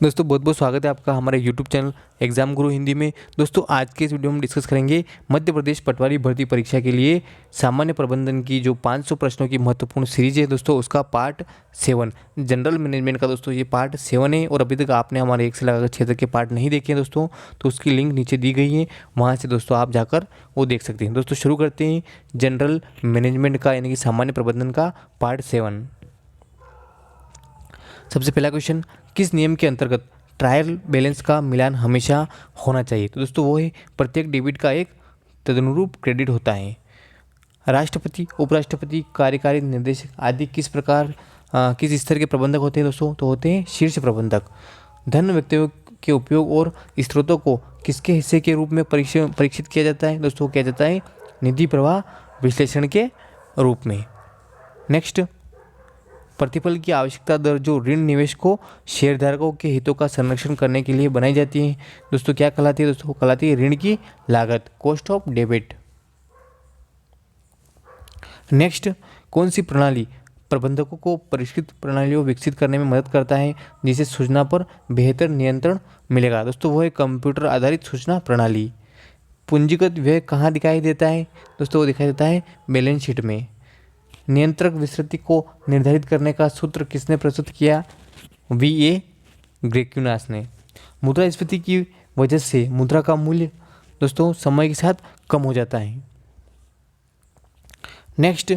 दोस्तों बहुत बहुत स्वागत है आपका हमारे YouTube चैनल एग्जाम गुरु हिंदी में। दोस्तों आज के इस वीडियो में हम डिस्कस करेंगे मध्य प्रदेश पटवारी भर्ती परीक्षा के लिए सामान्य प्रबंधन की जो 500 प्रश्नों की महत्वपूर्ण सीरीज है दोस्तों, उसका पार्ट 7 जनरल मैनेजमेंट का दोस्तों ये पार्ट 7 है। और अभी तक आपने हमारे 1 से लगाकर 6 तक के पार्ट नहीं देखे हैं दोस्तों, तो उसकी लिंक नीचे दी गई है, वहाँ से दोस्तों आप जाकर वो देख सकते हैं। दोस्तों शुरू करते हैं जनरल मैनेजमेंट का यानी कि सामान्य प्रबंधन का पार्ट 7। सबसे पहला क्वेश्चन, किस नियम के अंतर्गत ट्रायल बैलेंस का मिलान हमेशा होना चाहिए? तो दोस्तों वो है प्रत्येक डेबिट का एक तदनुरूप क्रेडिट होता है। राष्ट्रपति, उपराष्ट्रपति, कार्यकारी निर्देशक आदि किस स्तर के प्रबंधक होते हैं दोस्तों? तो होते हैं शीर्ष प्रबंधक। धन व्यक्तियों के उपयोग और स्रोतों को किसके हिस्से के रूप में परीक्षित किया जाता है? दोस्तों किया जाता है निधि प्रवाह विश्लेषण के रूप में। नेक्स्ट, प्रतिफल की आवश्यकता दर जो ऋण निवेशकों शेयरधारकों के हितों का संरक्षण करने के लिए बनाई जाती है दोस्तों क्या कहलाती है? दोस्तों कहलाती है ऋण की लागत, कॉस्ट ऑफ डेबिट। नेक्स्ट, कौन सी प्रणाली प्रबंधकों को परिष्कृत प्रणालियों विकसित करने में मदद करता है जिससे सूचना पर बेहतर नियंत्रण मिलेगा? दोस्तों वो है कंप्यूटर आधारित सूचना प्रणाली। पूंजीगत व्यय कहाँ दिखाई देता है? दोस्तों वो दिखाई देता है बैलेंस शीट में। नियंत्रक विस्तृति को निर्धारित करने का सूत्र किसने प्रस्तुत किया? V.A. ग्रेक्यूनास ने। मुद्रास्फीति की वजह से मुद्रा का मूल्य दोस्तों समय के साथ कम हो जाता है। नेक्स्ट,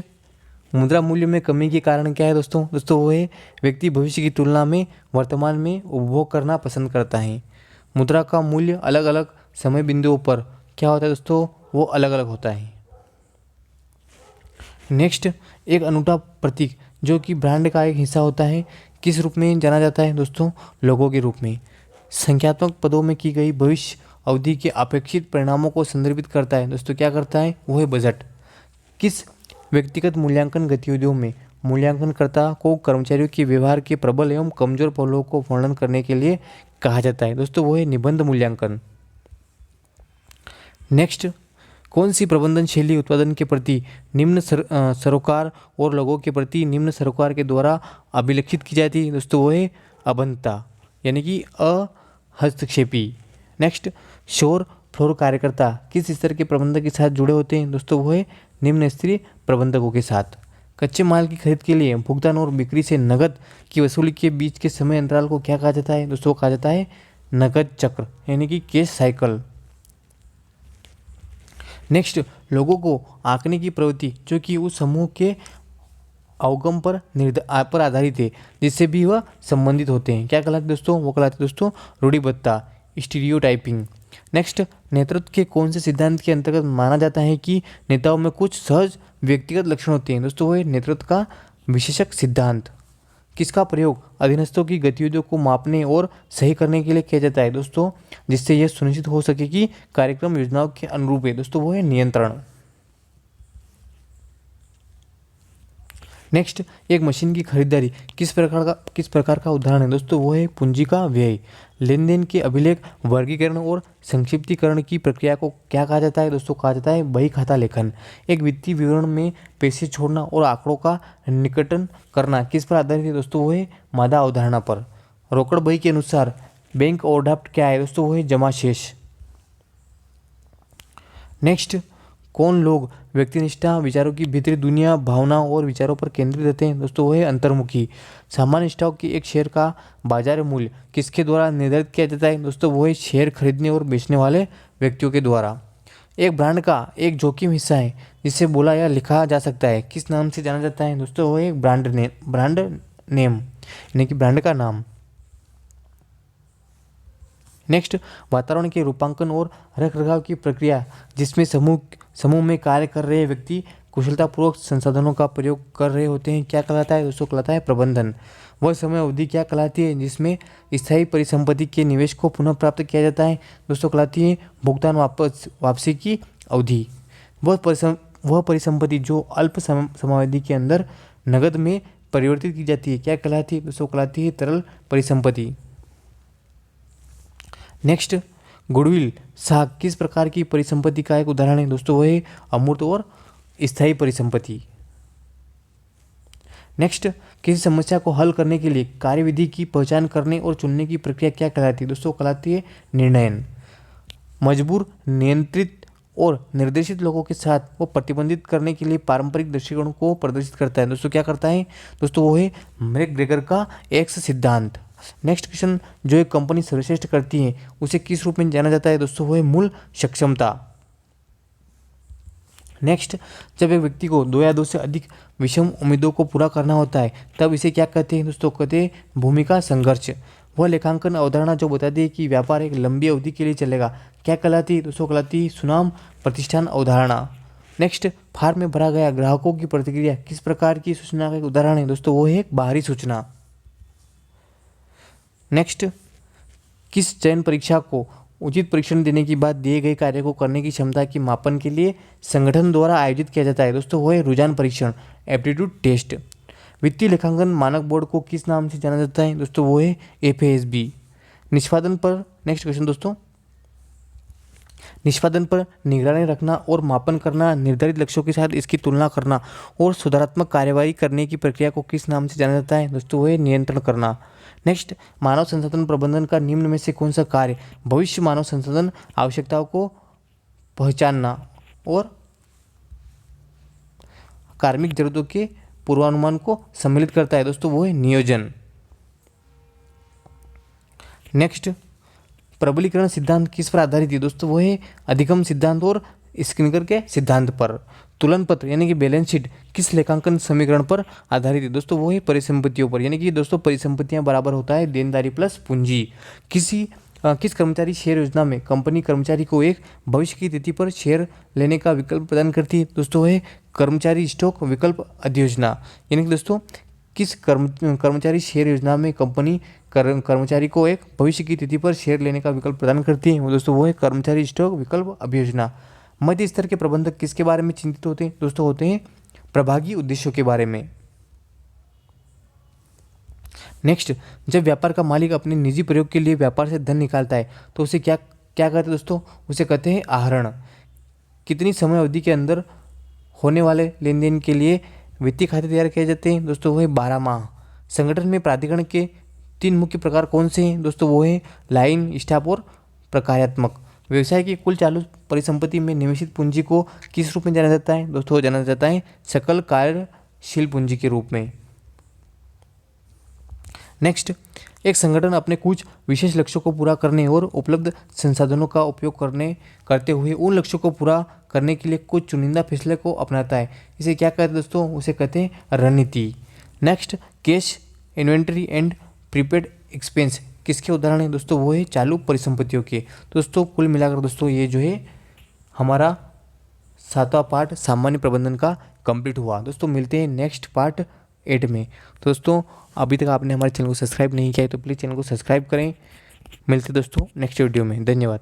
मुद्रा मूल्य में कमी के कारण क्या है दोस्तों? दोस्तों वो है व्यक्ति भविष्य की तुलना में वर्तमान में उपभोग करना पसंद करता है। मुद्रा का मूल्य अलग अलग समय बिंदुओं पर क्या होता है दोस्तों? वो अलग अलग होता है। नेक्स्ट, एक अनूठा प्रतीक जो कि ब्रांड का एक हिस्सा होता है किस रूप में जाना जाता है दोस्तों? लोगो के रूप में। संख्यात्मक पदों में की गई भविष्य अवधि के अपेक्षित परिणामों को संदर्भित करता है दोस्तों क्या करता है? वो है बजट। किस व्यक्तिगत मूल्यांकन गतिविधियों में मूल्यांकनकर्ता को कर्मचारियों के व्यवहार के प्रबल एवं कमजोर पहलुओं को वर्णन करने के लिए कहा जाता है? दोस्तों वो है निबंध मूल्यांकन। नेक्स्ट, कौन सी प्रबंधन शैली उत्पादन के प्रति निम्न सरोकार और लोगों के प्रति निम्न सरोकार के द्वारा अभिलक्षित की जाती है? दोस्तों वो है अभंता यानी कि अहस्तक्षेपी। नेक्स्ट, शोर फ्लोर कार्यकर्ता किस स्तर के प्रबंधक के साथ जुड़े होते हैं? दोस्तों वो है निम्न स्तरीय प्रबंधकों के साथ। कच्चे माल की खरीद के लिए भुगतान और बिक्री से नकद की वसूली के बीच के समय अंतराल को क्या कहा जाता है? दोस्तों कहा जाता है नकद चक्र यानी कि कैश साइकिल। नेक्स्ट, लोगों को आंकने की प्रवृत्ति जो कि उस समूह के अवगम पर आधारित है जिससे भी वह संबंधित होते हैं क्या कहलाते दोस्तों? वो कहलाते दोस्तों रूढ़िबद्धता, स्टीरियोटाइपिंग। नेक्स्ट, नेतृत्व के कौन से सिद्धांत के अंतर्गत माना जाता है कि नेताओं में कुछ सहज व्यक्तिगत लक्षण होते हैं? दोस्तों वो है नेतृत्व का विशेषक सिद्धांत। किसका प्रयोग अधीनस्थों की गतिविधियों को मापने और सही करने के लिए किया जाता है दोस्तों? जिससे यह सुनिश्चित हो सके कि कार्यक्रम योजनाओं के अनुरूप है दोस्तों, वो है नियंत्रण। नेक्स्ट, एक मशीन की खरीदारी किस प्रकार का उदाहरण है दोस्तों? वो है पूंजी का व्यय। लेन देन के अभिलेख, वर्गीकरण और संक्षिप्तीकरण की प्रक्रिया को क्या कहा जाता है दोस्तों? कहा जाता है बही खाता लेखन। एक वित्तीय विवरण में पैसे छोड़ना और आंकड़ों का निकटन करना किस पर आधारित है दोस्तों? वो है मादा अवधारणा पर। रोकड़ बही के अनुसार बैंक ओवरड्राफ्ट क्या है दोस्तों? वो है जमा शेष। नेक्स्ट, कौन लोग व्यक्तिनिष्ठ विचारों की भीतरी दुनिया, भावनाओं और विचारों पर केंद्रित रहते हैं दोस्तों? वो है अंतर्मुखी। सामान्य स्टॉक की एक शेयर का बाजार मूल्य किसके द्वारा निर्धारित किया जाता है दोस्तों? वो है शेयर खरीदने और बेचने वाले व्यक्तियों के द्वारा। एक ब्रांड का एक जोखिम हिस्सा है जिसे बोला या लिखा जा सकता है किस नाम से जाना जाता है दोस्तों? वो एक ब्रांड नेम यानी कि ब्रांड का नाम। नेक्स्ट, वातावरण के रूपांकन और रखरखाव की प्रक्रिया जिसमें समूह में कार्य कर रहे व्यक्ति कुशलतापूर्वक संसाधनों का प्रयोग कर रहे होते हैं क्या कहलाता है दोस्तों? कहलाता है प्रबंधन। वह समय अवधि क्या कहलाती है जिसमें स्थायी परिसंपत्ति के निवेश को पुनः प्राप्त किया जाता है दोस्तों? कहलाती है भुगतान वापसी की अवधि। वह परिसंपत्ति जो अल्प समयावधि के अंदर नगद में परिवर्तित की जाती है क्या कहलाती है दोस्तों? कहलाती है तरल परिसंपत्ति। नेक्स्ट, गुडविल साख किस प्रकार की परिसंपत्ति का एक उदाहरण है दोस्तों? वो है अमूर्त और स्थायी परिसंपत्ति। नेक्स्ट, किसी समस्या को हल करने के लिए कार्यविधि की पहचान करने और चुनने की प्रक्रिया क्या कहलाती है? दोस्तों कहलाती है निर्णयन। मजबूर, नियंत्रित और निर्देशित लोगों के साथ वो प्रतिबंधित करने के लिए पारंपरिक दृष्टिकोण को प्रदर्शित करता है। दोस्तों क्या करता है? दोस्तों वो है मैकग्रेगर का एक्स सिद्धांत। नेक्स्ट क्वेश्चन, जो एक कंपनी सर्वश्रेष्ठ करती है उसे किस रूप में जाना जाता है? दोस्तों वो है मूल सक्षमता। नेक्स्ट, जब एक व्यक्ति को 2 या 2 से अधिक विषम उम्मीदों को पूरा करना होता है तब इसे क्या कहते हैं? दोस्तों कहते हैं भूमिका संघर्ष। वह लेखांकन अवधारणा जो बताती है कि व्यापार एक लंबी अवधि के लिए चलेगा, क्या कहलाती है? दोस्तों कहलाती है सुनाम प्रतिष्ठान अवधारणा। नेक्स्ट, फार्म में भरा गया ग्राहकों की प्रतिक्रिया किस प्रकार की सूचना का एक उदाहरण है? दोस्तों वो है एक बाहरी सूचना। नेक्स्ट, किस चयन परीक्षा को उचित परीक्षण देने के बाद दिए गए कार्य को करने की क्षमता की मापन के लिए संगठन द्वारा आयोजित किया जाता है? दोस्तों वो है रुझान परीक्षण, एप्टीट्यूड टेस्ट। वित्तीय लेखांकन मानक बोर्ड को किस नाम से जाना जाता है? दोस्तों वो है FASB। निष्पादन पर, नेक्स्ट क्वेश्चन दोस्तों, निष्पादन पर निगरानी रखना और मापन करना, निर्धारित लक्ष्यों के साथ इसकी तुलना करना और सुधारात्मक कार्यवाही करने की प्रक्रिया को किस नाम से जाना जाता है? दोस्तों वो है नियंत्रण करना। नेक्स्ट, मानव संसाधन प्रबंधन का निम्न में से कौन सा कार्य भविष्य मानव संसाधन आवश्यकताओं को पहचानना और कार्मिक जरूरतों के पूर्वानुमान को सम्मिलित करता है? दोस्तों वो है नियोजन। नेक्स्ट, प्रबलीकरण सिद्धांत किस पर आधारित है? दोस्तों वो है अधिगम सिद्धांत और स्किनर के सिद्धांत पर। तुलन पत्र यानी कि बैलेंस शीट किस लेखांकन समीकरण पर आधारित है? दोस्तों वो है परिसंपत्तियों पर, यानी कि दोस्तों परिसंपत्तियां बराबर होता है देनदारी प्लस पूंजी। किस कर्मचारी शेयर योजना में कंपनी कर्मचारी को एक भविष्य की तिथि पर शेयर लेने का विकल्प प्रदान करती है? दोस्तों है कर्मचारी स्टॉक विकल्प अधियोजना। यानी कि दोस्तों किस कर्मचारी शेयर योजना में कंपनी कर्मचारी को एक भविष्य की तिथि पर शेयर लेने का विकल्प प्रदान करती है? वो दोस्तों वो है कर्मचारी स्टॉक विकल्प अभियोजना। मध्य स्तर के प्रबंधक किसके बारे में चिंतित होते हैं? दोस्तों होते हैं प्रभागी उद्देश्यों के बारे में। नेक्स्ट, जब व्यापार का मालिक अपने निजी प्रयोग के लिए व्यापार से धन निकालता है तो उसे क्या क्या कहते हैं? दोस्तों उसे कहते हैं आहरण। कितनी समय अवधि के अंदर होने वाले लेन देन के लिए वित्तीय खाते तैयार किए जाते हैं? दोस्तों वो है 12 माह। संगठन में प्राधिकरण के 3 मुख्य प्रकार कौन से हैं? दोस्तों वो है लाइन, स्टाफ और प्रकार्यात्मक। व्यवसाय की कुल चालू परिसंपत्ति में निवेशित पूंजी को किस रूप में जाना जाता है? दोस्तों जाना जाता है सकल कार्यशील पूंजी के रूप में। नेक्स्ट, एक संगठन अपने कुछ विशेष लक्ष्यों को पूरा करने और उपलब्ध संसाधनों का उपयोग करते हुए उन लक्ष्यों को पूरा करने के लिए कुछ चुनिंदा फैसले को अपनाता है। इसे क्या कहते हैं? दोस्तों उसे कहते हैं रणनीति। Next, cash, inventory and prepaid expense किसके उदाहरण है? दोस्तों वो है चालू परिसंपत्तियों के। दोस्तों कुल मिलाकर दोस्तों ये जो है हमारा 7वां पार्ट सामान्य प्रबंधन का कंप्लीट हुआ। दोस्तों मिलते हैं नेक्स्ट पार्ट 8 में। दोस्तों अभी तक आपने हमारे चैनल को सब्सक्राइब नहीं किया है तो प्लीज़ चैनल को सब्सक्राइब करें। मिलते दोस्तों नेक्स्ट वीडियो में। धन्यवाद।